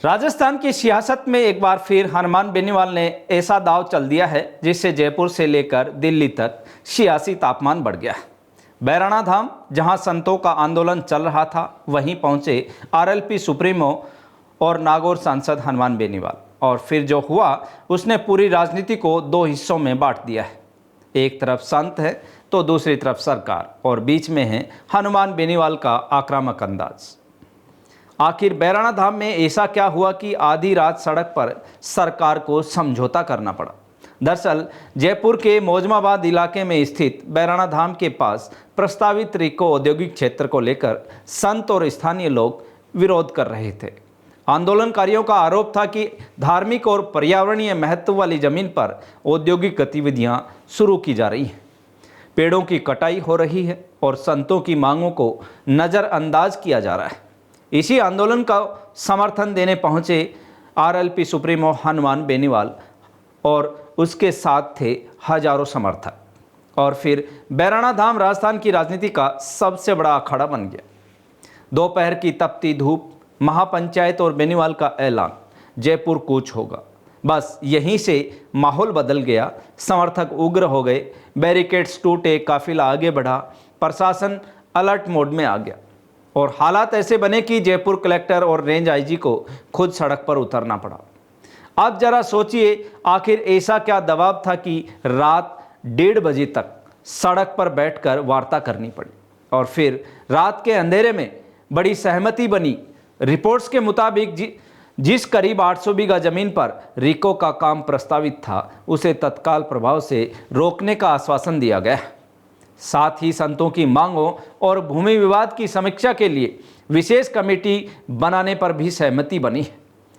राजस्थान की सियासत में एक बार फिर हनुमान बेनीवाल ने ऐसा दांव चल दिया है जिससे जयपुर से लेकर दिल्ली तक सियासी तापमान बढ़ गया। बैराणा धाम, जहां संतों का आंदोलन चल रहा था, वहीं पहुंचे आरएलपी सुप्रीमो और नागौर सांसद हनुमान बेनीवाल, और फिर जो हुआ उसने पूरी राजनीति को दो हिस्सों में बांट दिया है। एक तरफ संत है तो दूसरी तरफ सरकार, और बीच में है हनुमान बेनीवाल का आक्रामक अंदाज। आखिर बैराणा धाम में ऐसा क्या हुआ कि आधी रात सड़क पर सरकार को समझौता करना पड़ा। दरअसल जयपुर के मौजमाबाद इलाके में स्थित बैराणा धाम के पास प्रस्तावित रिको औद्योगिक क्षेत्र को लेकर संत और स्थानीय लोग विरोध कर रहे थे। आंदोलनकारियों का आरोप था कि धार्मिक और पर्यावरणीय महत्व वाली जमीन पर औद्योगिक गतिविधियां शुरू की जा रही हैं, पेड़ों की कटाई हो रही है और संतों की मांगों को नज़रअंदाज किया जा रहा है। इसी आंदोलन का समर्थन देने पहुंचे आरएलपी सुप्रीमो हनुमान बेनीवाल और उसके साथ थे हजारों समर्थक, और फिर बैराणा धाम राजस्थान की राजनीति का सबसे बड़ा अखाड़ा बन गया। दोपहर की तपती धूप, महापंचायत और बेनीवाल का ऐलान, जयपुर कूच होगा। बस यहीं से माहौल बदल गया। समर्थक उग्र हो गए, बैरिकेड्स टूटे, काफिला आगे बढ़ा, प्रशासन अलर्ट मोड में आ गया और हालात ऐसे बने कि जयपुर कलेक्टर और रेंज आईजी को खुद सड़क पर उतरना पड़ा। अब जरा सोचिए, आखिर ऐसा क्या दबाव था कि रात 1:30 बजे तक सड़क पर बैठकर वार्ता करनी पड़ी, और फिर रात के अंधेरे में बड़ी सहमति बनी। रिपोर्ट्स के मुताबिक जिस करीब 800 बीघा जमीन पर रिको का काम प्रस्तावित था, उसे तत्काल प्रभाव से रोकने का आश्वासन दिया गया। साथ ही संतों की मांगों और भूमि विवाद की समीक्षा के लिए विशेष कमेटी बनाने पर भी सहमति बनी।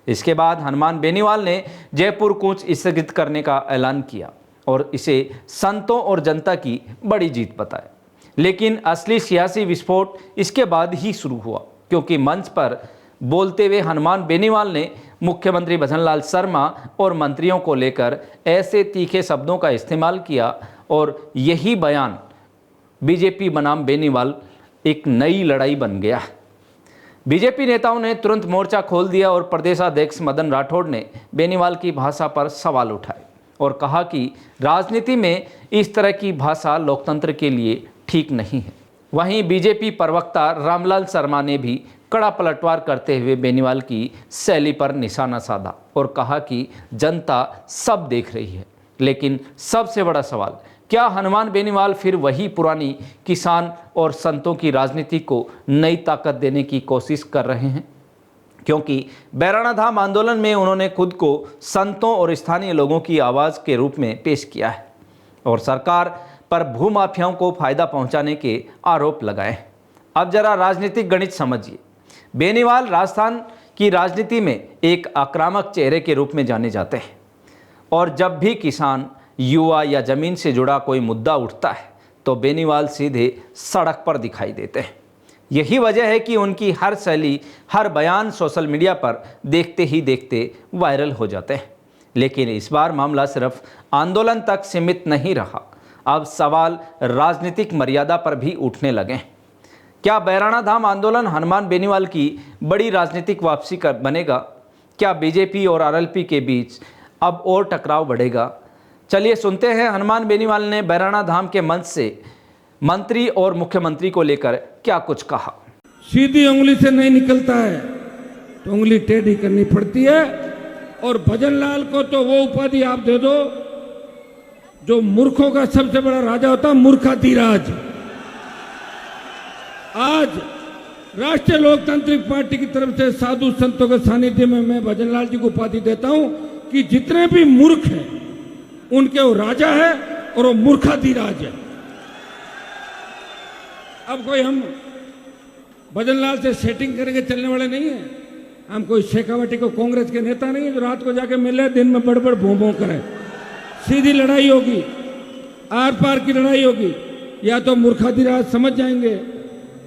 इसके बाद हनुमान बेनीवाल ने जयपुर कूच स्थगित करने का ऐलान किया और इसे संतों और जनता की बड़ी जीत बताया। लेकिन असली सियासी विस्फोट इसके बाद ही शुरू हुआ, क्योंकि मंच पर बोलते हुए हनुमान बेनीवाल ने मुख्यमंत्री भजनलाल शर्मा और मंत्रियों को लेकर ऐसे तीखे शब्दों का इस्तेमाल किया, और यही बयान बीजेपी बनाम बेनीवाल एक नई लड़ाई बन गया। बीजेपी नेताओं ने तुरंत मोर्चा खोल दिया और प्रदेशाध्यक्ष मदन राठौड़ ने बेनीवाल की भाषा पर सवाल उठाए और कहा कि राजनीति में इस तरह की भाषा लोकतंत्र के लिए ठीक नहीं है। वहीं बीजेपी प्रवक्ता रामलाल शर्मा ने भी कड़ा पलटवार करते हुए बेनीवाल की शैली पर निशाना साधा और कहा कि जनता सब देख रही है। लेकिन सबसे बड़ा सवाल, क्या हनुमान बेनीवाल फिर वही पुरानी किसान और संतों की राजनीति को नई ताकत देने की कोशिश कर रहे हैं? क्योंकि बैराणा धाम आंदोलन में उन्होंने खुद को संतों और स्थानीय लोगों की आवाज़ के रूप में पेश किया है और सरकार पर भूमाफियाओं को फायदा पहुंचाने के आरोप लगाए। अब जरा राजनीतिक गणित समझिए। बेनीवाल राजस्थान की राजनीति में एक आक्रामक चेहरे के रूप में जाने जाते हैं, और जब भी किसान, युवा या जमीन से जुड़ा कोई मुद्दा उठता है तो बेनीवाल सीधे सड़क पर दिखाई देते हैं। यही वजह है कि उनकी हर शैली, हर बयान सोशल मीडिया पर देखते ही देखते वायरल हो जाते हैं। लेकिन इस बार मामला सिर्फ आंदोलन तक सीमित नहीं रहा। अब सवाल राजनीतिक मर्यादा पर भी उठने लगे। क्या बैराणा धाम आंदोलन हनुमान बेनीवाल की बड़ी राजनीतिक वापसी का बनेगा? क्या बीजेपी और आरएलपी के बीच अब और टकराव बढ़ेगा? चलिए सुनते हैं हनुमान बेनीवाल ने बैराणा धाम के मंच से मंत्री और मुख्यमंत्री को लेकर क्या कुछ कहा। सीधी उंगली से नहीं निकलता है तो उंगली टेढ़ी करनी पड़ती है, और भजनलाल को तो वो उपाधि आप दे दो जो मूर्खों का सबसे बड़ा राजा होता, मूर्खाधिराज। आज राष्ट्रीय लोकतांत्रिक पार्टी की तरफ से साधु संतों के सानिध्य में मैं भजनलाल जी को उपाधि देता हूं कि जितने भी मूर्ख हैं उनके वो राजा है और वो मूर्खाधिराज है। अब कोई हम भजनलाल से सेटिंग करके चलने वाले नहीं है। हम कोई शेखावटी को कांग्रेस के नेता नहीं है जो रात को जाके मिले, दिन में बड़बड़ भों करे। सीधी लड़ाई होगी, आर पार की लड़ाई होगी। या तो मूर्खाधिराज समझ जाएंगे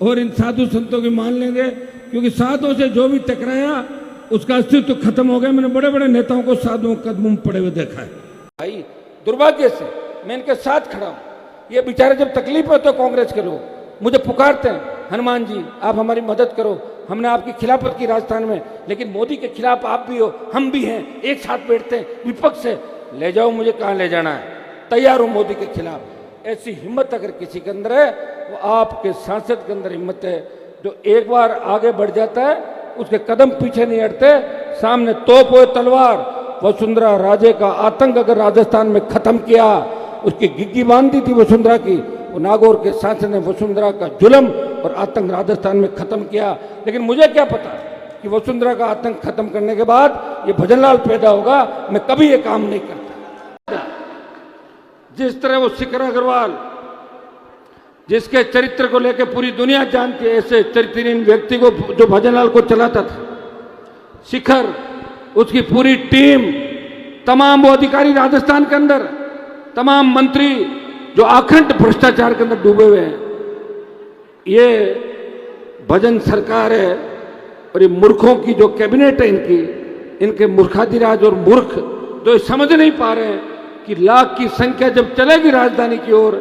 और इन साधु संतों की मान लेंगे, क्योंकि साधुओं से जो भी टकराया उसका अस्तित्व खत्म हो गया। मैंने बड़े बड़े नेताओं को साधुओं के कदमों में पड़े हुए देखा है। भाई दुर्भाग्य से मैं इनके साथ खड़ा हूं। ये बेचारे जब तकलीफ है तो कांग्रेस के लोग मुझे पुकारते हैं, हनुमान जी आप हमारी मदद करो, हमने आपकी खिलाफत की राजस्थान में, लेकिन मोदी के खिलाफ आप भी हो, हम भी हैं, एक साथ बैठते हैं विपक्ष से, ले जाओ मुझे कहाँ ले जाना है, तैयार हूँ मोदी के खिलाफ। ऐसी हिम्मत अगर किसी के अंदर है, वो आपके सांसद के अंदर हिम्मत है, जो एक बार आगे बढ़ जाता है उसके कदम पीछे नहीं हटते, सामने तोप हो तलवार। वसुंधरा राजे का आतंक अगर राजस्थान में खत्म किया, उसकी गिग्गी बांधी थी वसुंधरा की, वो नागौर के सांसद ने वसुंधरा का जुल्म और आतंक राजस्थान में खत्म किया। लेकिन मुझे क्या पता कि वसुंधरा का आतंक खत्म करने के बाद ये भजनलाल पैदा होगा, मैं कभी ये काम नहीं करता। जिस तरह वो शिखर अग्रवाल, जिसके चरित्र को लेकर पूरी दुनिया जानती है, ऐसे चरित्रहीन व्यक्ति को जो भजनलाल को चलाता था, शिखर, उसकी पूरी टीम, तमाम वो अधिकारी राजस्थान के अंदर, तमाम मंत्री जो अखंड भ्रष्टाचार के अंदर डूबे हुए हैं, ये भजन सरकार है। और ये मूर्खों की जो कैबिनेट है इनके मूर्खाधिराज और मूर्ख जो समझ नहीं पा रहे हैं कि लाख की संख्या जब चलेगी राजधानी की ओर,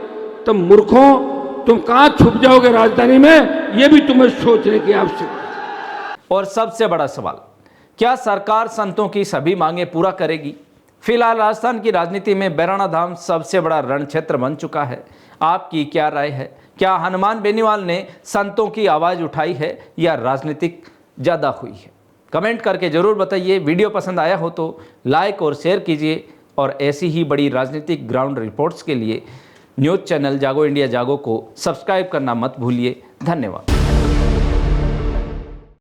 तब मूर्खों तुम कहां छुप जाओगे राजधानी में, ये भी तुम्हें सोचने की आवश्यकता। और सबसे बड़ा सवाल, क्या सरकार संतों की सभी मांगे पूरा करेगी? फिलहाल राजस्थान की राजनीति में बैराणा धाम सबसे बड़ा रण क्षेत्र बन चुका है। आपकी क्या राय है? क्या हनुमान बेनीवाल ने संतों की आवाज उठाई है या राजनीतिक ज्यादा हुई है? कमेंट करके जरूर बताइए। वीडियो पसंद आया हो तो लाइक और शेयर कीजिए, और ऐसी ही बड़ी राजनीतिक ग्राउंड रिपोर्ट्स के लिए न्यूज़ चैनल जागो इंडिया जागो को सब्सक्राइब करना मत भूलिए। धन्यवाद।